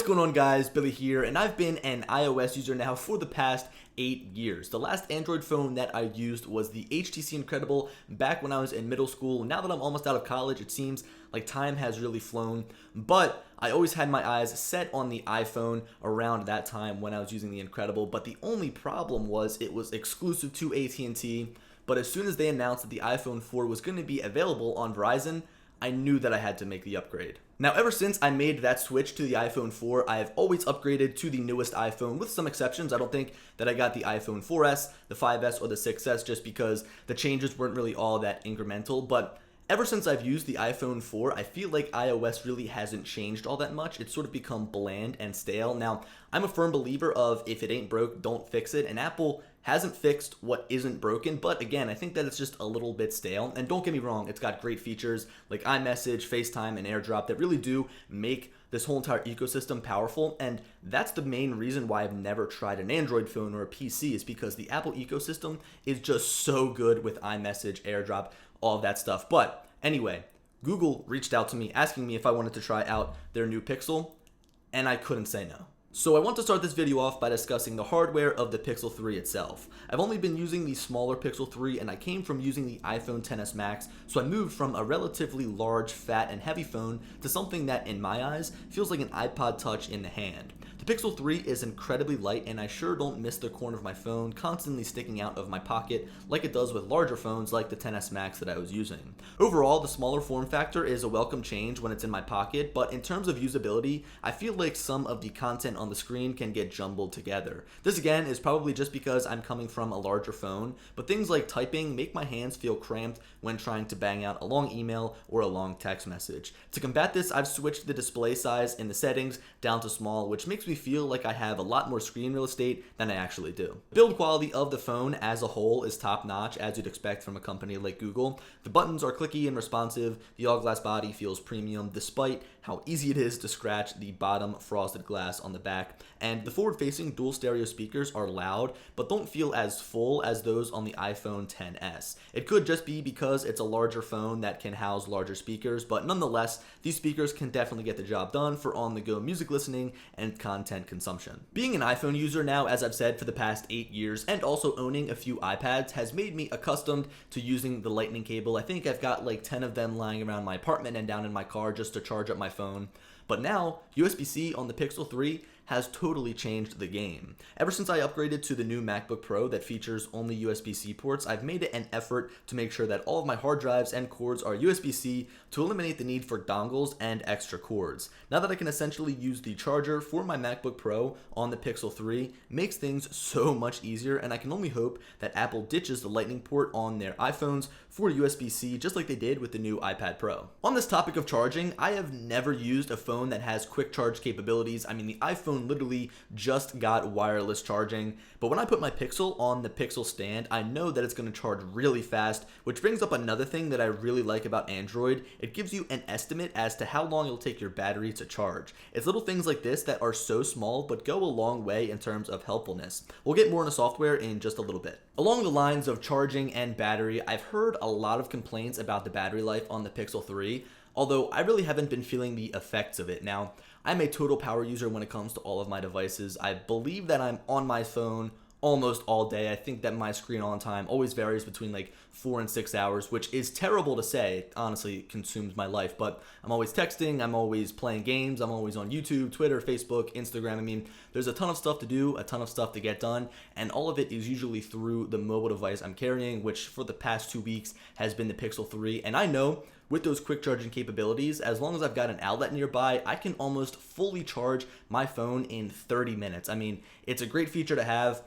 What's going on, guys? Billy here, and I've been an iOS user now for the past 8 years. The last Android phone that I used was the HTC Incredible back when I was in middle school. Now that I'm almost out of college, it seems like time has really flown, but I always had my eyes set on the iPhone around that time when I was using the Incredible, but the only problem was it was exclusive to AT&T, but as soon as they announced that the iPhone 4 was going to be available on Verizon, I knew that I had to make the upgrade. Now, ever since I made that switch to the iPhone 4, I have always upgraded to the newest iPhone, with some exceptions. I don't think that I got the iPhone 4S, the 5S, or the 6S just because the changes weren't really all that incremental, but ever since I've used the iPhone 4, I feel like iOS really hasn't changed all that much. It's sort of become bland and stale. Now, I'm a firm believer of if it ain't broke, don't fix it, and Apple hasn't fixed what isn't broken, but again, I think that it's just a little bit stale. And don't get me wrong, it's got great features like iMessage, FaceTime, and AirDrop that really do make this whole entire ecosystem powerful, and that's the main reason why I've never tried an Android phone or a PC, is because the Apple ecosystem is just so good with iMessage, AirDrop, all of that stuff. But anyway, Google reached out to me asking me if I wanted to try out their new Pixel, and I couldn't say no. So I want to start this video off by discussing the hardware of the Pixel 3 itself. I've only been using the smaller Pixel 3, and I came from using the iPhone XS Max, so I moved from a relatively large, fat, and heavy phone to something that, in my eyes, feels like an iPod Touch in the hand. The Pixel 3 is incredibly light, and I sure don't miss the corner of my phone constantly sticking out of my pocket like it does with larger phones like the XS Max that I was using. Overall, the smaller form factor is a welcome change when it's in my pocket, but in terms of usability, I feel like some of the content on the screen can get jumbled together. This again is probably just because I'm coming from a larger phone, but things like typing make my hands feel cramped when trying to bang out a long email or a long text message. To combat this, I've switched the display size in the settings down to small, which makes me feel like I have a lot more screen real estate than I actually do. The build quality of the phone as a whole is top notch, as you'd expect from a company like Google. The buttons are clicky and responsive, the all-glass body feels premium despite how easy it is to scratch the bottom frosted glass on the back, and the forward-facing dual stereo speakers are loud but don't feel as full as those on the iPhone XS. It could just be because it's a larger phone that can house larger speakers, but nonetheless, these speakers can definitely get the job done for on-the-go music listening and content consumption. Being an iPhone user now, as I've said, for the past 8 years, and also owning a few iPads has made me accustomed to using the lightning cable. I think I've got like 10 of them lying around my apartment and down in my car just to charge up my phone. But now, USB-C on the Pixel 3 has totally changed the game. Ever since I upgraded to the new MacBook Pro that features only USB-C ports, I've made it an effort to make sure that all of my hard drives and cords are USB-C to eliminate the need for dongles and extra cords. Now that I can essentially use the charger for my MacBook Pro on the Pixel 3 makes things so much easier, and I can only hope that Apple ditches the Lightning port on their iPhones for USB-C just like they did with the new iPad Pro. On this topic of charging, I have never used a phone that has quick charge capabilities. I mean, the iPhone literally just got wireless charging, but when I put my Pixel on the Pixel stand, I know that it's going to charge really fast, which brings up another thing that I really like about Android. It gives you an estimate as to how long it'll take your battery to charge. It's little things like this that are so small but go a long way in terms of helpfulness. We'll get more into software in just a little bit. Along the lines of charging and battery, I've heard a lot of complaints about the battery life on the Pixel 3, although I really haven't been feeling the effects of it. Now, I'm a total power user when it comes to all of my devices. I believe that I'm on my phone almost all day. I think that my screen on time always varies between like 4 and 6 hours, which is terrible to say. It honestly consumes my life, but I'm always texting, I'm always playing games, I'm always on YouTube, Twitter, Facebook, Instagram. I mean, there's a ton of stuff to do, a ton of stuff to get done, and all of it is usually through the mobile device I'm carrying, which for the past 2 weeks has been the Pixel 3. And I know with those quick charging capabilities, as long as I've got an outlet nearby, I can almost fully charge my phone in 30 minutes. I mean, it's a great feature to have,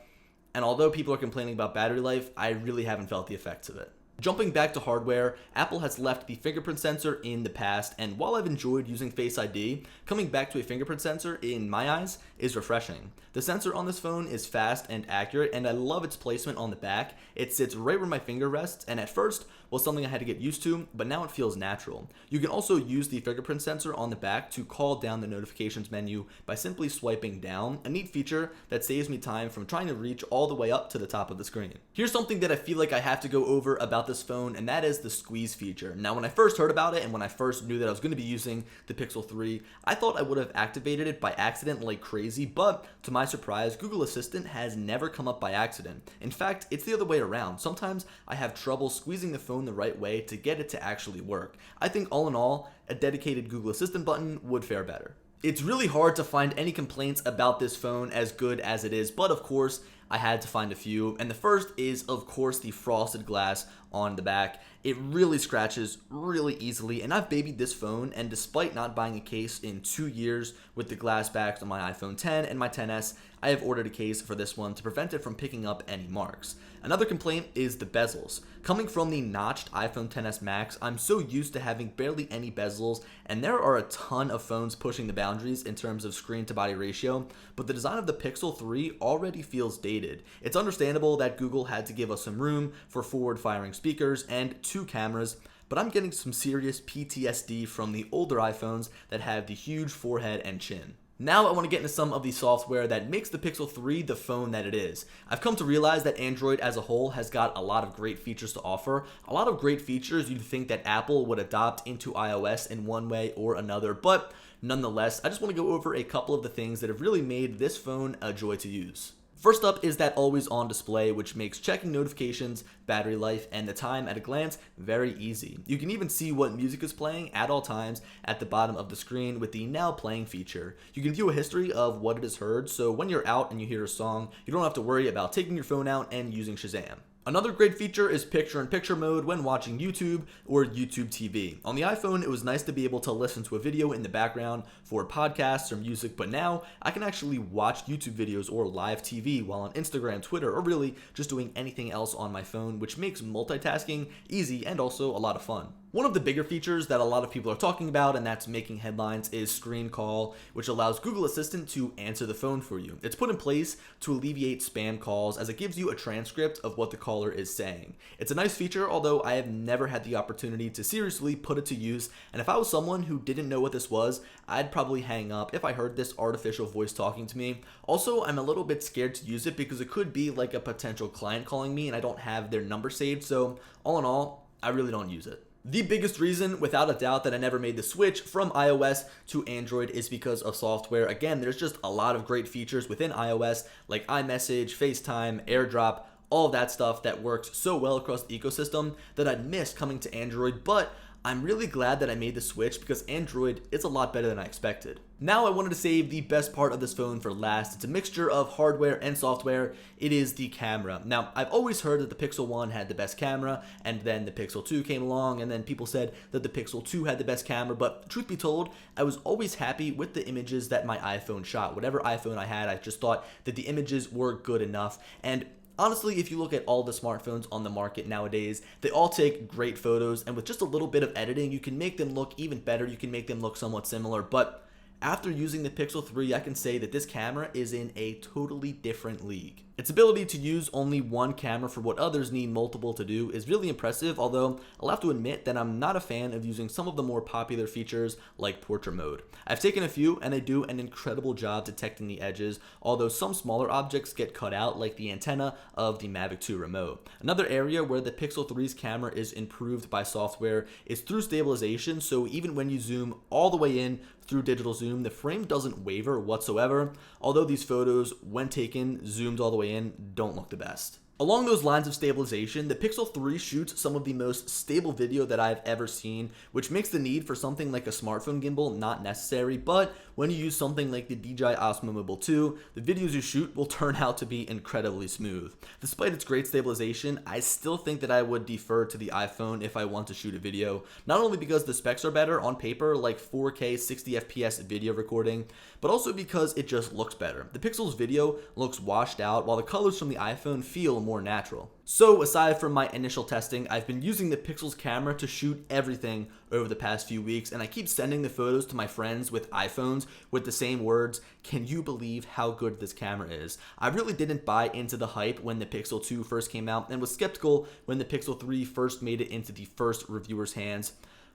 and although people are complaining about battery life, I really haven't felt the effects of it. Jumping back to hardware, Apple has left the fingerprint sensor in the past, and while I've enjoyed using Face ID, coming back to a fingerprint sensor, in my eyes, is refreshing. The sensor on this phone is fast and accurate, and I love its placement on the back. It sits right where my finger rests, and at first, was something I had to get used to, but now it feels natural. You can also use the fingerprint sensor on the back to call down the notifications menu by simply swiping down, a neat feature that saves me time from trying to reach all the way up to the top of the screen. Here's something that I feel like I have to go over about this phone, and that is the squeeze feature. Now, when I first heard about it and when I first knew that I was going to be using the Pixel 3, I thought I would have activated it by accident like crazy, but to my surprise, Google Assistant has never come up by accident. In fact, it's the other way around. Sometimes I have trouble squeezing the phone the right way to get it to actually work. I think all in all, a dedicated Google Assistant button would fare better. It's really hard to find any complaints about this phone as good as it is, but of course, I had to find a few, and the first is, of course, the frosted glass on the back. It really scratches really easily, and I've babied this phone, and despite not buying a case in 2 years with the glass backs on my iPhone 10 and my 10s, I have ordered a case for this one to prevent it from picking up any marks. Another complaint is the bezels. Coming from the notched iPhone 10s Max, I'm so used to having barely any bezels, and there are a ton of phones pushing the boundaries in terms of screen to body ratio, but the design of the Pixel 3 already feels dated. It's understandable that Google had to give us some room for forward-firing speakers and 2 cameras, but I'm getting some serious PTSD from the older iPhones that have the huge forehead and chin. Now I want to get into some of the software that makes the Pixel 3 the phone that it is. I've come to realize that Android as a whole has got a lot of great features to offer. A lot of great features you'd think that Apple would adopt into iOS in one way or another, but nonetheless, I just want to go over a couple of the things that have really made this phone a joy to use. First up is that always on display, which makes checking notifications, battery life, and the time at a glance very easy. You can even see what music is playing at all times at the bottom of the screen with the now playing feature. You can view a history of what it has heard, so when you're out and you hear a song, you don't have to worry about taking your phone out and using Shazam. Another great feature is picture-in-picture mode when watching YouTube or YouTube TV. On the iPhone, it was nice to be able to listen to a video in the background for podcasts or music, but now I can actually watch YouTube videos or live TV while on Instagram, Twitter, or really just doing anything else on my phone, which makes multitasking easy and also a lot of fun. One of the bigger features that a lot of people are talking about, and that's making headlines, is Screen Call, which allows Google Assistant to answer the phone for you. It's put in place to alleviate spam calls as it gives you a transcript of what the caller is saying. It's a nice feature, although I have never had the opportunity to seriously put it to use, and if I was someone who didn't know what this was, I'd probably hang up if I heard this artificial voice talking to me. Also, I'm a little bit scared to use it because it could be like a potential client calling me and I don't have their number saved, so all in all, I really don't use it. The biggest reason, without a doubt, that I never made the switch from iOS to Android is because of software. Again, there's just a lot of great features within iOS, like iMessage, FaceTime, AirDrop, all of that stuff that works so well across the ecosystem that I'd miss coming to Android, but I'm really glad that I made the switch because Android is a lot better than I expected. Now I wanted to save the best part of this phone for last. It's a mixture of hardware and software. It is the camera. Now, I've always heard that the Pixel 1 had the best camera, and then the Pixel 2 came along, and then people said that the Pixel 2 had the best camera, but truth be told, I was always happy with the images that my iPhone shot. Whatever iPhone I had, I just thought that the images were good enough, and honestly, if you look at all the smartphones on the market nowadays, they all take great photos, and with just a little bit of editing, you can make them look even better. You can make them look somewhat similar, but after using the Pixel 3, I can say that this camera is in a totally different league. Its ability to use only one camera for what others need multiple to do is really impressive, although I'll have to admit that I'm not a fan of using some of the more popular features like portrait mode. I've taken a few and they do an incredible job detecting the edges, although some smaller objects get cut out like the antenna of the Mavic 2 remote. Another area where the Pixel 3's camera is improved by software is through stabilization, so even when you zoom all the way in through digital zoom, the frame doesn't waver whatsoever, although these photos, when taken zoomed all the way in, don't look the best. Along those lines of stabilization, the Pixel 3 shoots some of the most stable video that I've ever seen, which makes the need for something like a smartphone gimbal not necessary, but when you use something like the DJI Osmo Mobile 2, the videos you shoot will turn out to be incredibly smooth. Despite its great stabilization, I still think that I would defer to the iPhone if I want to shoot a video, not only because the specs are better on paper, like 4K 60 FPS video recording, but also because it just looks better. The Pixel's video looks washed out, while the colors from the iPhone feel more natural. So aside from my initial testing, I've been using the Pixel's camera to shoot everything over the past few weeks, and I keep sending the photos to my friends with iPhones with the same words, "Can you believe how good this camera is?" I really didn't buy into the hype when the Pixel 2 first came out and was skeptical when the Pixel 3 first made it into the first reviewers' hands.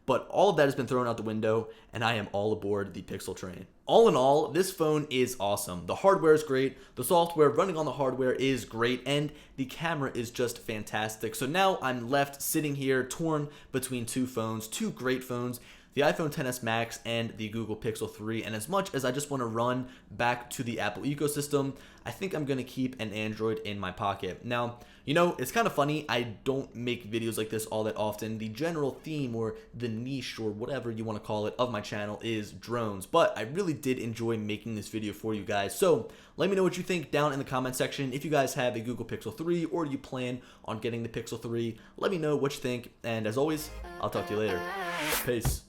But all of that has been thrown out the window, and I am all aboard the Pixel train. All in all, this phone is awesome. The hardware is great, the software running on the hardware is great, and the camera is just fantastic. So now I'm left sitting here torn between two phones, two great phones, the iPhone XS Max and the Google Pixel 3, and as much as I just want to run back to the Apple ecosystem, I think I'm going to keep an Android in my pocket. Now, you know, it's kind of funny, I don't make videos like this all that often. The general theme or the niche or whatever you want to call it of my channel is drones, but I really did enjoy making this video for you guys. So let me know what you think down in the comment section. If you guys have a Google Pixel 3 or you plan on getting the Pixel 3, let me know what you think, and as always, I'll talk to you later. Peace.